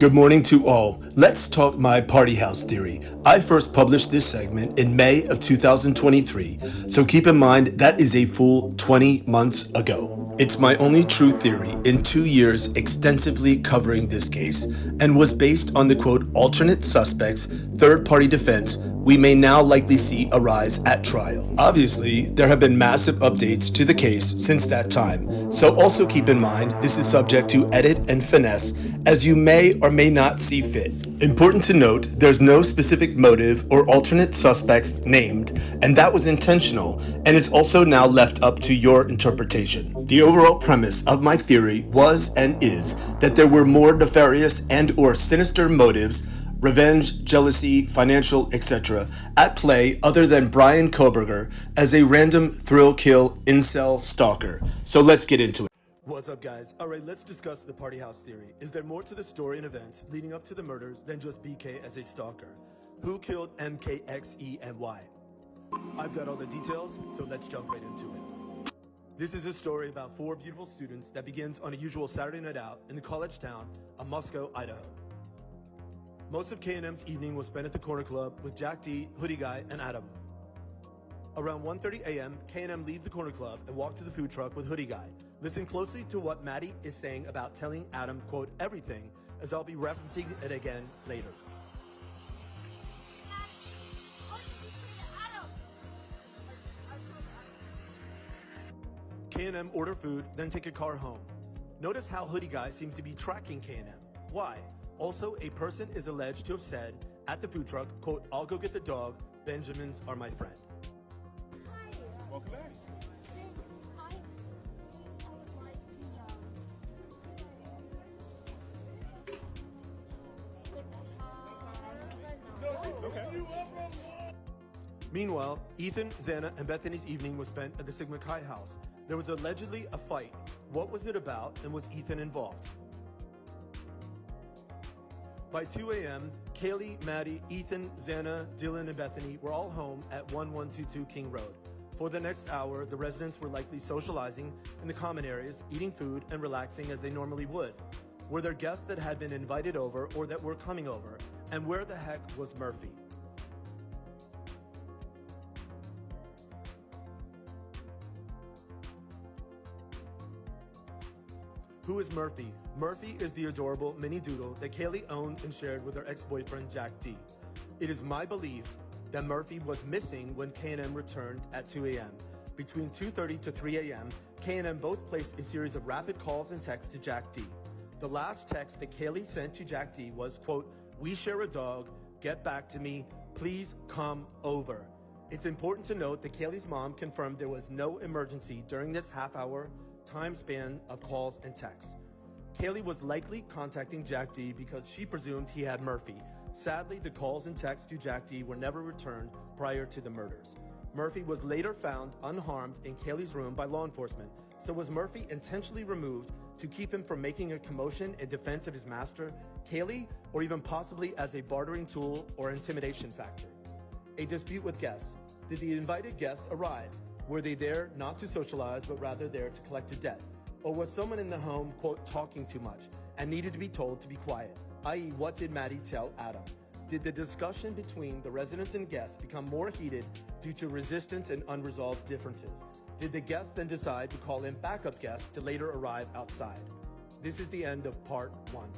Good morning to all. Let's talk my party house theory. I first published this segment in May of 2023, so keep in mind that is a full 20 months ago. It's my only true theory in 2 years extensively covering this case, and was based on the quote, alternate suspects, third party defense we may now likely see arise at trial. Obviously, there have been massive updates to the case since that time, so also keep in mind this is subject to edit and finesse as you may or may not see fit. Important to note, there's no specific motive or alternate suspects named, and that was intentional and is also now left up to your interpretation. The overall premise of my theory was and is that there were more nefarious and or sinister motives, revenge, jealousy, financial, etc., at play other than Bryan Kohberger as a random thrill kill incel stalker. So let's get into it. What's up, guys? Alright, let's discuss the party house theory. Is there more to the story and events leading up to the murders than just BK as a stalker? Who killed MKXE and why? I've got all the details, so let's jump right into it. This is a story about 4 beautiful students that begins on a usual Saturday night out in the college town of Moscow, Idaho. Most of K&M's evening was spent at the Corner Club with Jack D, Hoodie Guy, and Adam. Around 1:30 a.m., K&M leaves the Corner Club and walk to the food truck with Hoodie Guy. Listen closely to what Maddie is saying about telling Adam, quote, everything, as I'll be referencing it again later. K&M order food, then take a car home. Notice how Hoodie Guy seems to be tracking K&M. Why? Also, a person is alleged to have said at the food truck, quote, I'll go get the dog, Benjamins are my friend. Welcome back. Okay. Meanwhile, Ethan, Xana, and Bethany's evening was spent at the Sigma Chi house. There was allegedly a fight. What was it about, and was Ethan involved? By 2 a.m., Kaylee, Maddie, Ethan, Xana, Dylan, and Bethany were all home at 1122 King Road. For the next hour, the residents were likely socializing in the common areas, eating food, and relaxing as they normally would. Were there guests that had been invited over or that were coming over? And where the heck was Murphy? Who is Murphy? Murphy is the adorable mini doodle that Kaylee owned and shared with her ex-boyfriend Jack D. It is my belief that Murphy was missing when K&M returned at 2 a.m. Between 2:30 to 3 a.m., K&M both placed a series of rapid calls and texts to Jack D. The last text that Kaylee sent to Jack D was, quote, we share a dog, get back to me, please come over. It's important to note that Kaylee's mom confirmed there was no emergency during this half-hour time span of calls and texts. Kaylee was likely contacting Jack D because she presumed he had Murphy. Sadly, the calls and texts to Jack D were never returned prior to the murders. Murphy was later found unharmed in Kaylee's room by law enforcement. So was Murphy intentionally removed to keep him from making a commotion in defense of his master, Kaylee, or even possibly as a bartering tool or intimidation factor? A dispute with guests. Did the invited guests arrive? Were they there not to socialize, but rather there to collect a debt? Or was someone in the home, quote, talking too much and needed to be told to be quiet? I.e., what did Maddie tell Adam? Did the discussion between the residents and guests become more heated due to resistance and unresolved differences? Did the guests then decide to call in backup guests to later arrive outside? This is the end of part 1.